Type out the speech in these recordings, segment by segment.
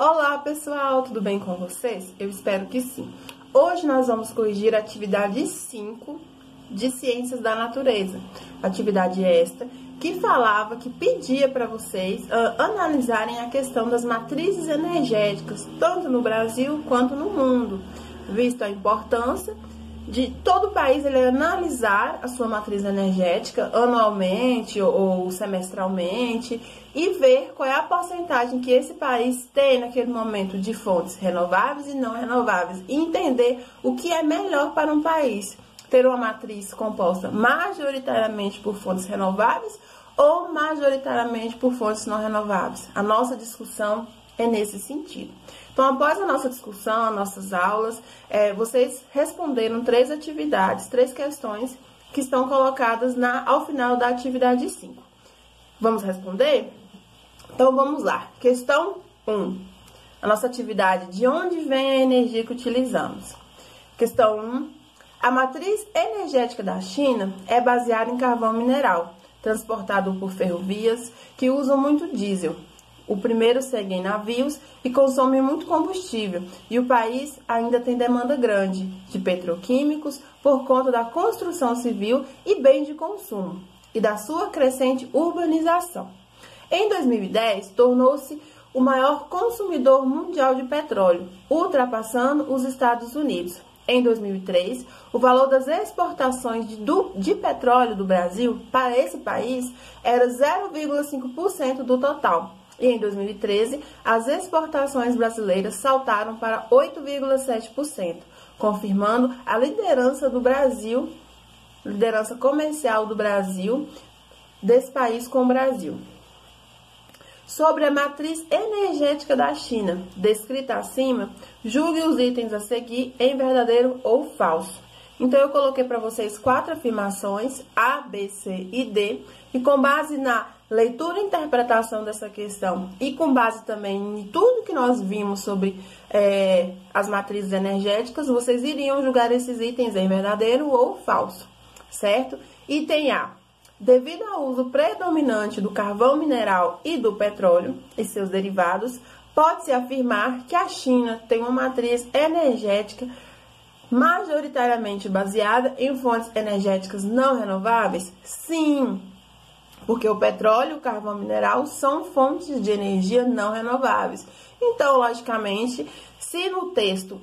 Olá pessoal, tudo bem com vocês? Eu espero que sim. Hoje nós vamos corrigir a atividade 5 de Ciências da Natureza. Atividade esta que pedia para vocês analisarem a questão das matrizes energéticas, tanto no Brasil quanto no mundo, visto a importância de todo país ele analisar a sua matriz energética anualmente ou semestralmente e ver qual é a porcentagem que esse país tem naquele momento de fontes renováveis e não renováveis e entender o que é melhor para um país, ter uma matriz composta majoritariamente por fontes renováveis ou majoritariamente por fontes não renováveis. A nossa discussão é nesse sentido. Então, após a nossa discussão, as nossas aulas, vocês responderam 3 atividades, 3 questões que estão colocadas ao final da atividade 5. Vamos responder? Então, vamos lá. Questão 1. A nossa atividade, de onde vem a energia que utilizamos? Questão 1. A matriz energética da China é baseada em carvão mineral, transportado por ferrovias que usam muito diesel. O primeiro segue em navios e consome muito combustível, e o país ainda tem demanda grande de petroquímicos por conta da construção civil e bens de consumo, e da sua crescente urbanização. Em 2010, tornou-se o maior consumidor mundial de petróleo, ultrapassando os Estados Unidos. Em 2003, o valor das exportações de petróleo do Brasil para esse país era 0,5% do total. E em 2013, as exportações brasileiras saltaram para 8,7%, confirmando a liderança do Brasil, liderança comercial do Brasil, desse país com o Brasil. Sobre a matriz energética da China, descrita acima, julgue os itens a seguir em verdadeiro ou falso. Então, eu coloquei para vocês 4 afirmações, A, B, C e D, e com base na leitura e interpretação dessa questão e com base também em tudo que nós vimos sobre as matrizes energéticas, vocês iriam julgar esses itens em verdadeiro ou falso, certo? Item A. Devido ao uso predominante do carvão mineral e do petróleo e seus derivados, pode-se afirmar que a China tem uma matriz energética majoritariamente baseada em fontes energéticas não renováveis? Sim, porque o petróleo e o carvão mineral são fontes de energia não renováveis. Então, logicamente, se no texto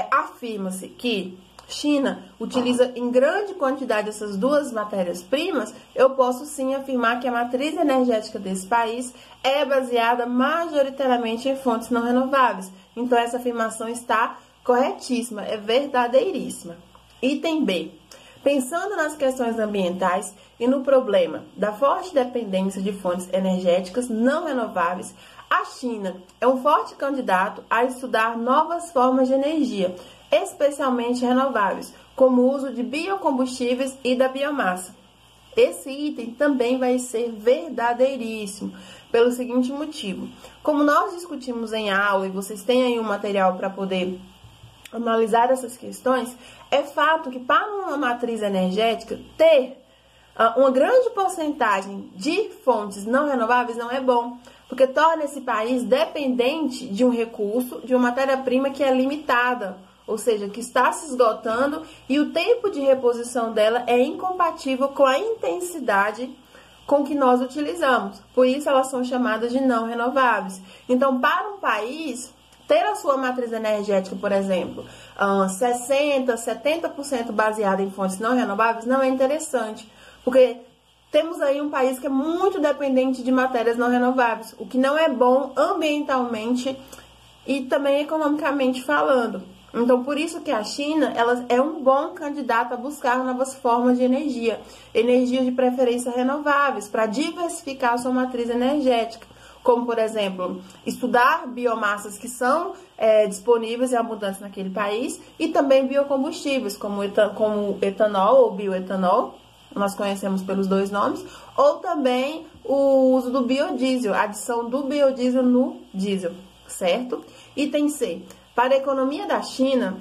afirma-se que China utiliza em grande quantidade essas duas matérias-primas, eu posso sim afirmar que a matriz energética desse país é baseada majoritariamente em fontes não renováveis. Então, essa afirmação está corretíssima, é verdadeiríssima. Item B. Pensando nas questões ambientais e no problema da forte dependência de fontes energéticas não renováveis, a China é um forte candidato a estudar novas formas de energia, especialmente renováveis, como o uso de biocombustíveis e da biomassa. Esse item também vai ser verdadeiríssimo, pelo seguinte motivo. Como nós discutimos em aula e vocês têm aí um material para poder analisar essas questões, é fato que para uma matriz energética ter uma grande porcentagem de fontes não renováveis não é bom, porque torna esse país dependente de um recurso, de uma matéria-prima que é limitada, ou seja, que está se esgotando e o tempo de reposição dela é incompatível com a intensidade com que nós utilizamos. Por isso elas são chamadas de não renováveis. Então, para um país ter a sua matriz energética, por exemplo, 60%, 70% baseada em fontes não renováveis, não é interessante, porque temos aí um país que é muito dependente de matérias não renováveis, o que não é bom ambientalmente e também economicamente falando. Então, por isso que a China ela é um bom candidato a buscar novas formas de energia, energias de preferência renováveis, para diversificar a sua matriz energética. Como, por exemplo, estudar biomassas que são disponíveis e abundantes naquele país e também biocombustíveis, como etanol ou bioetanol, nós conhecemos pelos 2 nomes, ou também o uso do biodiesel, a adição do biodiesel no diesel, certo? Item C. Para a economia da China,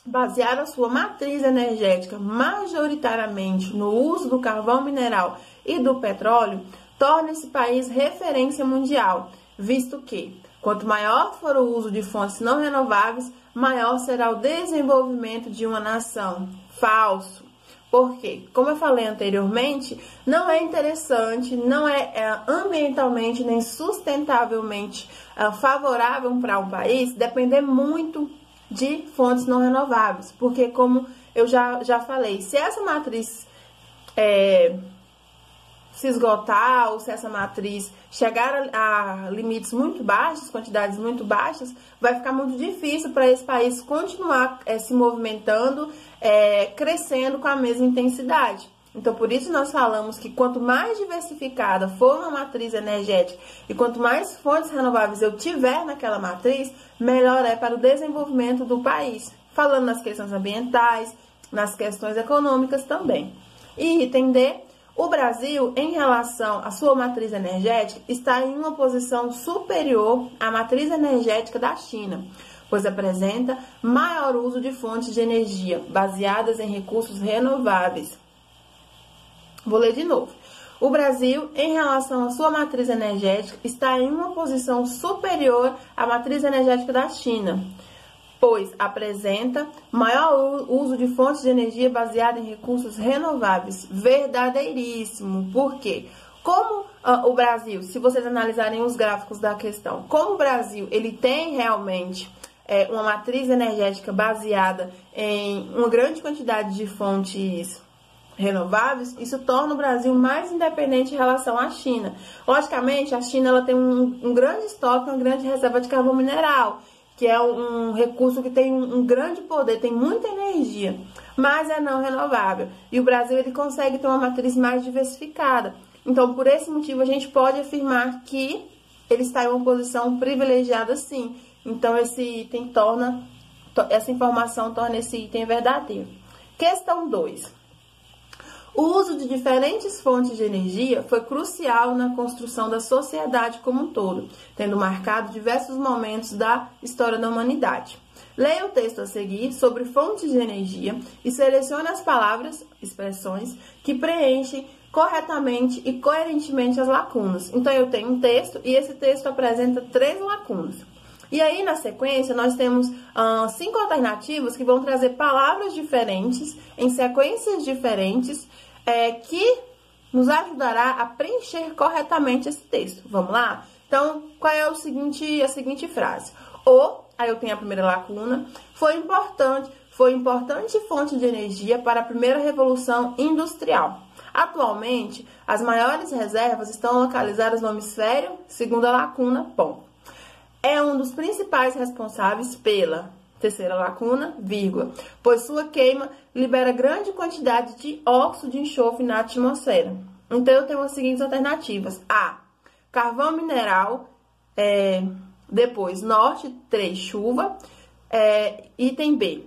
basear a sua matriz energética majoritariamente no uso do carvão mineral e do petróleo torna esse país referência mundial, visto que Quanto maior for o uso de fontes não renováveis, maior será o desenvolvimento de uma nação. Falso. Por quê? Como eu falei anteriormente, não é interessante, não é ambientalmente nem sustentavelmente favorável para um país depender muito de fontes não renováveis. Porque, como eu já falei, se essa matriz se esgotar ou se essa matriz chegar a limites muito baixos, quantidades muito baixas, vai ficar muito difícil para esse país continuar se movimentando, crescendo com a mesma intensidade. Então, por isso nós falamos que quanto mais diversificada for uma matriz energética e quanto mais fontes renováveis eu tiver naquela matriz, melhor é para o desenvolvimento do país. Falando nas questões ambientais, nas questões econômicas também. E item D, o Brasil, em relação à sua matriz energética, está em uma posição superior à matriz energética da China, pois apresenta maior uso de fontes de energia baseadas em recursos renováveis. Vou ler de novo. O Brasil, em relação à sua matriz energética, está em uma posição superior à matriz energética da China, pois apresenta maior uso de fontes de energia baseada em recursos renováveis. Verdadeiríssimo. Por quê? Como o Brasil, se vocês analisarem os gráficos da questão, como o Brasil ele tem realmente uma matriz energética baseada em uma grande quantidade de fontes renováveis, isso torna o Brasil mais independente em relação à China. Logicamente, a China ela tem um grande estoque, uma grande reserva de carvão mineral, que é um recurso que tem um grande poder, tem muita energia, mas é não renovável. E o Brasil ele consegue ter uma matriz mais diversificada. Então, por esse motivo, a gente pode afirmar que ele está em uma posição privilegiada, sim. Então, esse item essa informação torna esse item verdadeiro. Questão 2. O uso de diferentes fontes de energia foi crucial na construção da sociedade como um todo, tendo marcado diversos momentos da história da humanidade. Leia o texto a seguir sobre fontes de energia e selecione as palavras, expressões, que preenchem corretamente e coerentemente as lacunas. Então, eu tenho um texto e esse texto apresenta 3 lacunas. E aí, na sequência, nós temos 5 alternativas que vão trazer palavras diferentes, em sequências diferentes, que nos ajudará a preencher corretamente esse texto. Vamos lá? Então, qual é a seguinte frase? Aí eu tenho a primeira lacuna, foi importante fonte de energia para a primeira revolução industrial. Atualmente, as maiores reservas estão localizadas no hemisfério, segunda lacuna, ponto. É um dos principais responsáveis pela terceira lacuna, vírgula, pois sua queima libera grande quantidade de óxido de enxofre na atmosfera. Então, eu tenho as seguintes alternativas. A, carvão mineral, depois norte, 3, chuva. Item B,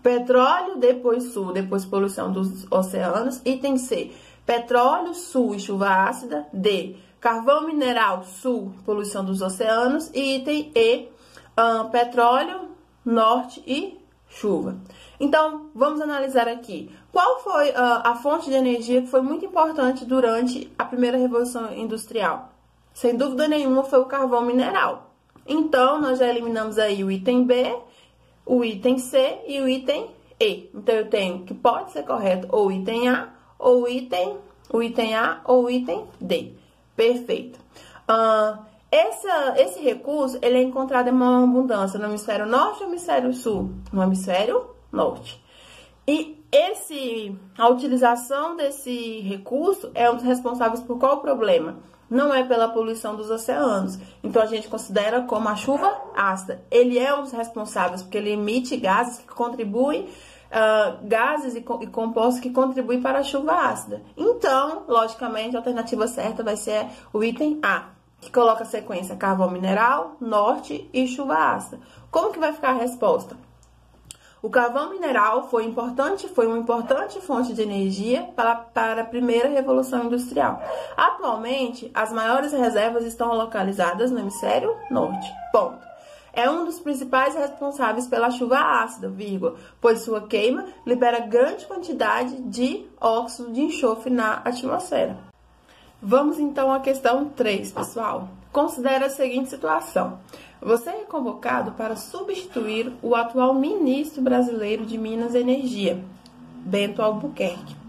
petróleo, depois sul, depois poluição dos oceanos. Item C, petróleo, sul e chuva ácida. D, carvão mineral, sul, poluição dos oceanos. E item E, petróleo, norte e chuva. Então, vamos analisar aqui. Qual foi a fonte de energia que foi muito importante durante a primeira revolução industrial? Sem dúvida nenhuma, foi o carvão mineral. Então, nós já eliminamos aí o item B, o item C e o item E. Então, eu tenho que pode ser correto ou o item A, ou o item A, ou o item D. Perfeito. Esse recurso, ele é encontrado em uma abundância no hemisfério norte ou hemisfério sul? No hemisfério norte. E a utilização desse recurso é um dos responsáveis por qual problema? Não é pela poluição dos oceanos. Então, a gente considera como a chuva ácida. Ele é um dos responsáveis, porque ele emite gases que contribuem, gases e compostos que contribuem para a chuva ácida. Então, logicamente, a alternativa certa vai ser o item A, que coloca a sequência carvão mineral, norte e chuva ácida. Como que vai ficar a resposta? O carvão mineral foi uma importante fonte de energia para a primeira revolução industrial. Atualmente, as maiores reservas estão localizadas no hemisfério norte. Ponto. É um dos principais responsáveis pela chuva ácida, vírgula, pois sua queima libera grande quantidade de óxido de enxofre na atmosfera. Vamos então à questão 3, pessoal. considere a seguinte situação. Você é convocado para substituir o atual ministro brasileiro de Minas e Energia, Bento Albuquerque.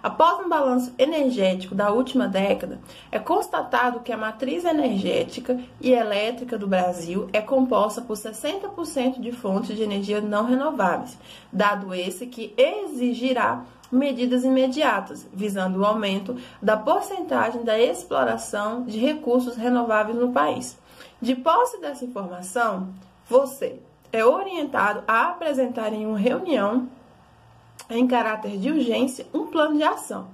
Após um balanço energético da última década, é constatado que a matriz energética e elétrica do Brasil é composta por 60% de fontes de energia não renováveis, dado esse que exigirá medidas imediatas, visando o aumento da porcentagem da exploração de recursos renováveis no país. De posse dessa informação, você é orientado a apresentar em uma reunião em caráter de urgência, um plano de ação,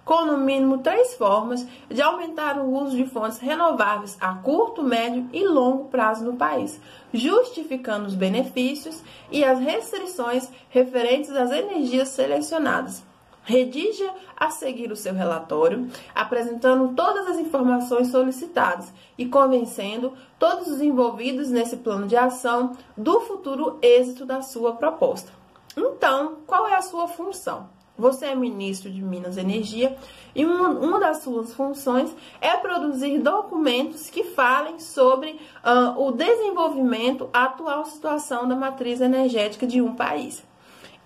com no mínimo 3 formas de aumentar o uso de fontes renováveis a curto, médio e longo prazo no país, justificando os benefícios e as restrições referentes às energias selecionadas. Redija a seguir o seu relatório, apresentando todas as informações solicitadas e convencendo todos os envolvidos nesse plano de ação do futuro êxito da sua proposta. Então, qual é a sua função? Você é ministro de Minas e Energia e uma das suas funções é produzir documentos que falem sobre o desenvolvimento, a atual situação da matriz energética de um país.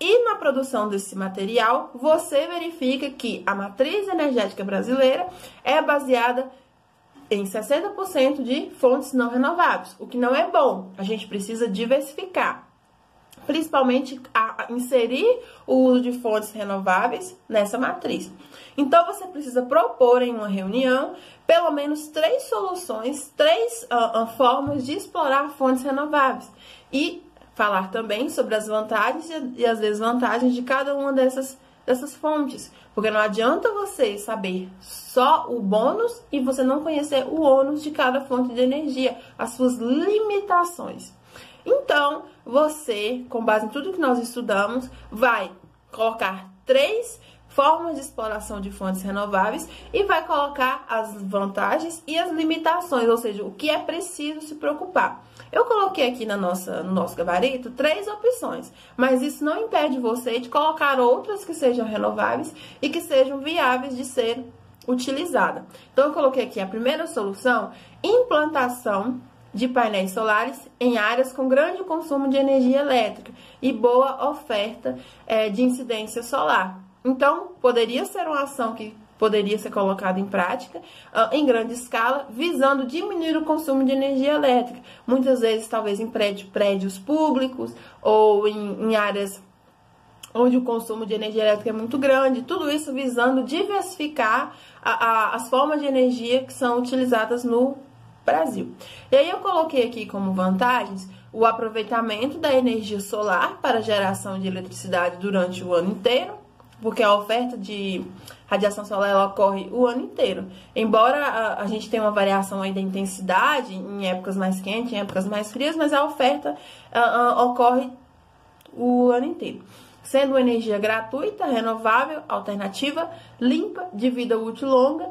E na produção desse material, você verifica que a matriz energética brasileira é baseada em 60% de fontes não renováveis, o que não é bom. A gente precisa diversificar, principalmente a inserir o uso de fontes renováveis nessa matriz. Então, você precisa propor em uma reunião pelo menos 3 soluções, 3 formas de explorar fontes renováveis e falar também sobre as vantagens e as desvantagens de cada uma dessas fontes, porque não adianta você saber só o bônus e você não conhecer o ônus de cada fonte de energia, as suas limitações. Então, você, com base em tudo que nós estudamos, vai colocar 3 formas de exploração de fontes renováveis e vai colocar as vantagens e as limitações, ou seja, o que é preciso se preocupar. Eu coloquei aqui no nosso gabarito 3 opções, mas isso não impede você de colocar outras que sejam renováveis e que sejam viáveis de ser utilizada. Então, eu coloquei aqui a primeira solução: implantação de painéis solares em áreas com grande consumo de energia elétrica e boa oferta de incidência solar. Então, poderia ser uma ação que poderia ser colocada em prática em grande escala, visando diminuir o consumo de energia elétrica. Muitas vezes, talvez em prédios públicos ou em áreas onde o consumo de energia elétrica é muito grande. Tudo isso visando diversificar as formas de energia que são utilizadas no Brasil. E aí eu coloquei aqui como vantagens o aproveitamento da energia solar para geração de eletricidade durante o ano inteiro, porque a oferta de radiação solar ela ocorre o ano inteiro. Embora a gente tenha uma variação aí da intensidade em épocas mais quentes, em épocas mais frias, mas a oferta ocorre o ano inteiro. Sendo uma energia gratuita, renovável, alternativa, limpa, de vida útil longa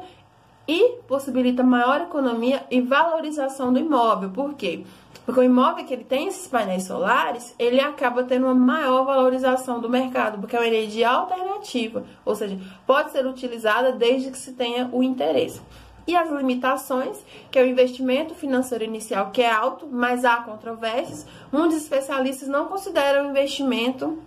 e possibilita maior economia e valorização do imóvel. Por quê? Porque o imóvel que ele tem esses painéis solares, ele acaba tendo uma maior valorização do mercado, porque é uma energia alternativa, ou seja, pode ser utilizada desde que se tenha o interesse. E as limitações, que é o investimento financeiro inicial, que é alto, mas há controvérsias. Muitos especialistas não consideram o investimento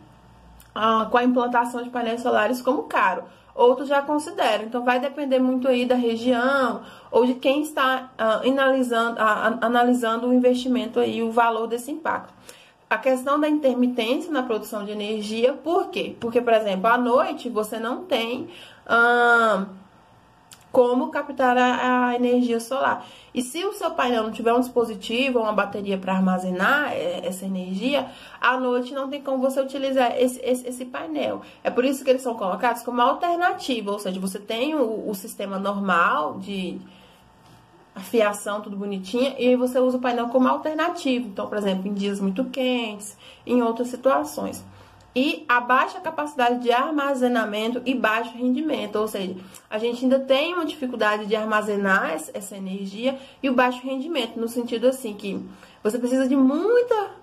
com a implantação de painéis solares como caro. Outros já consideram. Então, vai depender muito aí da região ou de quem está analisando o investimento aí, o valor desse impacto. A questão da intermitência na produção de energia, por quê? Porque, por exemplo, à noite você não tem como captar a energia solar. E se o seu painel não tiver um dispositivo ou uma bateria para armazenar essa energia, à noite não tem como você utilizar esse painel. É por isso que eles são colocados como alternativa, ou seja, você tem o sistema normal de fiação, tudo bonitinho, e aí você usa o painel como alternativo. Então, por exemplo, em dias muito quentes, em outras situações. E a baixa capacidade de armazenamento e baixo rendimento, ou seja, a gente ainda tem uma dificuldade de armazenar essa energia e o baixo rendimento, no sentido assim que você precisa de muita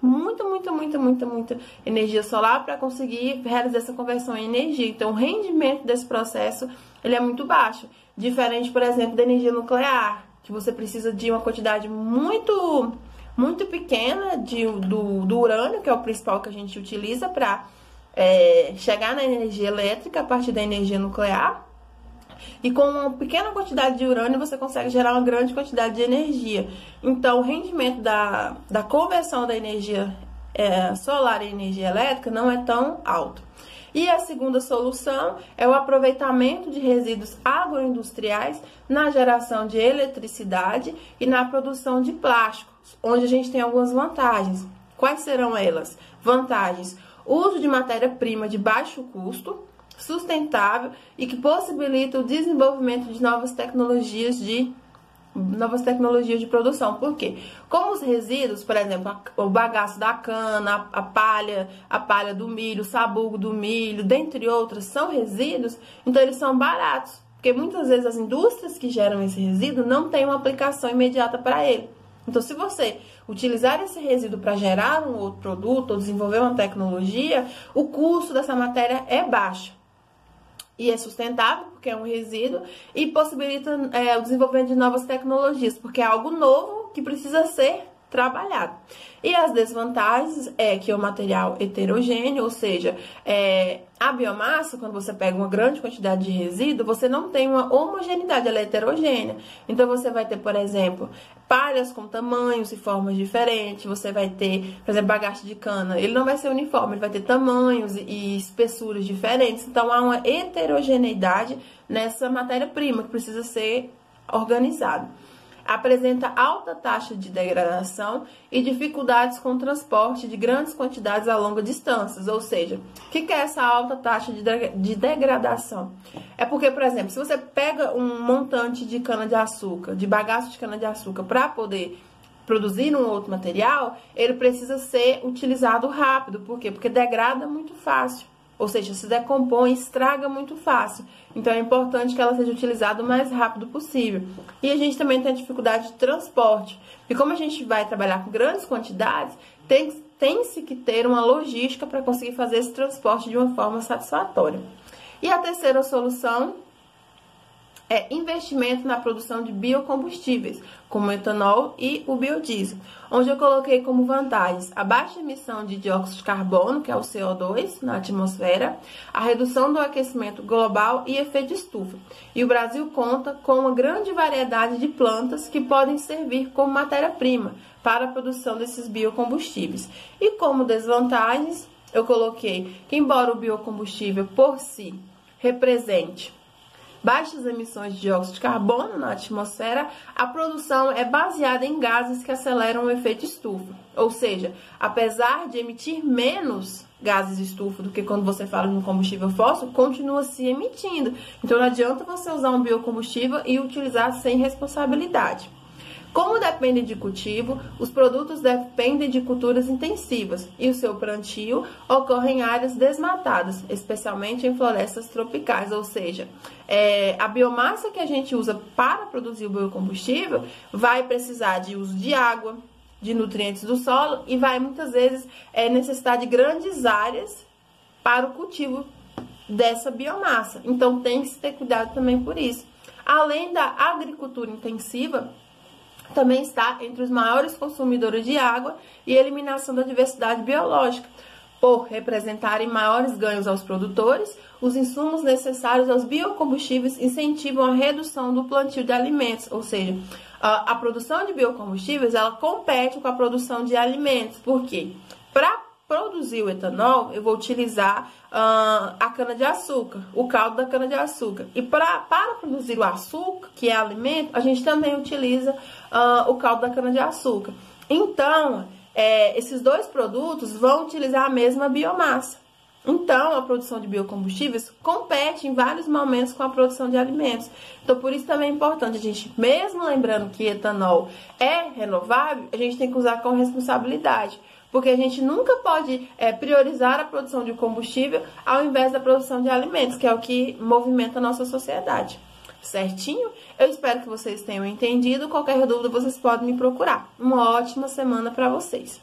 energia solar para conseguir realizar essa conversão em energia. Então, o rendimento desse processo ele é muito baixo, diferente, por exemplo, da energia nuclear, que você precisa de uma quantidade muito pequena do urânio, que é o principal que a gente utiliza para chegar na energia elétrica a partir da energia nuclear. E com uma pequena quantidade de urânio você consegue gerar uma grande quantidade de energia. Então, o rendimento da conversão da energia solar e energia elétrica não é tão alto. E a segunda solução é o aproveitamento de resíduos agroindustriais na geração de eletricidade e na produção de plásticos, onde a gente tem algumas vantagens. Quais serão elas? Vantagens: uso de matéria-prima de baixo custo, sustentável e que possibilita o desenvolvimento de novas tecnologias de produção. Por quê? Como os resíduos, por exemplo, o bagaço da cana, a palha do milho, o sabugo do milho, dentre outros, são resíduos, então eles são baratos, porque muitas vezes as indústrias que geram esse resíduo não têm uma aplicação imediata para ele. Então, se você utilizar esse resíduo para gerar um outro produto ou desenvolver uma tecnologia, o custo dessa matéria é baixo. E é sustentável, porque é um resíduo, e possibilita o desenvolvimento de novas tecnologias, porque é algo novo que precisa ser trabalhado. E as desvantagens é que é um material heterogêneo, ou seja, a biomassa, quando você pega uma grande quantidade de resíduo, você não tem uma homogeneidade, ela é heterogênea. Então, você vai ter, por exemplo, palhas com tamanhos e formas diferentes, você vai ter, por exemplo, bagaço de cana, ele não vai ser uniforme, ele vai ter tamanhos e espessuras diferentes, então há uma heterogeneidade nessa matéria-prima que precisa ser organizada. Apresenta alta taxa de degradação e dificuldades com o transporte de grandes quantidades a longas distâncias. Ou seja, o que é essa alta taxa de degradação? É porque, por exemplo, se você pega um montante de cana-de-açúcar, de bagaço de cana-de-açúcar, para poder produzir um outro material, ele precisa ser utilizado rápido. Por quê? Porque degrada muito fácil. Ou seja, se decompõe, estraga muito fácil. Então, é importante que ela seja utilizada o mais rápido possível. E a gente também tem a dificuldade de transporte. E como a gente vai trabalhar com grandes quantidades, tem-se que ter uma logística para conseguir fazer esse transporte de uma forma satisfatória. E a terceira solução é investimento na produção de biocombustíveis, como o etanol e o biodiesel, onde eu coloquei como vantagens a baixa emissão de dióxido de carbono, que é o CO2, na atmosfera, a redução do aquecimento global e efeito de estufa. E o Brasil conta com uma grande variedade de plantas que podem servir como matéria-prima para a produção desses biocombustíveis. E como desvantagens, eu coloquei que, embora o biocombustível por si represente baixas emissões de dióxido de carbono na atmosfera, a produção é baseada em gases que aceleram o efeito estufa. Ou seja, apesar de emitir menos gases de estufa do que quando você fala de um combustível fóssil, continua se emitindo. Então não adianta você usar um biocombustível e utilizar sem responsabilidade. Como depende de cultivo, os produtos dependem de culturas intensivas e o seu plantio ocorre em áreas desmatadas, especialmente em florestas tropicais, ou seja, a biomassa que a gente usa para produzir o biocombustível vai precisar de uso de água, de nutrientes do solo e vai muitas vezes necessitar de grandes áreas para o cultivo dessa biomassa. Então tem que se ter cuidado também por isso. Além da agricultura intensiva, também está entre os maiores consumidores de água e eliminação da diversidade biológica. Por representarem maiores ganhos aos produtores, os insumos necessários aos biocombustíveis incentivam a redução do plantio de alimentos, ou seja, a produção de biocombustíveis ela compete com a produção de alimentos. Por quê? Para produzir o etanol, eu vou utilizar a cana-de-açúcar, o caldo da cana-de-açúcar. E para produzir o açúcar, que é alimento, a gente também utiliza o caldo da cana-de-açúcar. Então, esses dois produtos vão utilizar a mesma biomassa. Então, a produção de biocombustíveis compete em vários momentos com a produção de alimentos. Então, por isso também é importante a gente, mesmo lembrando que etanol é renovável, a gente tem que usar com responsabilidade. Porque a gente nunca pode priorizar a produção de combustível ao invés da produção de alimentos, que é o que movimenta a nossa sociedade. Certinho? Eu espero que vocês tenham entendido. Qualquer dúvida, vocês podem me procurar. Uma ótima semana para vocês.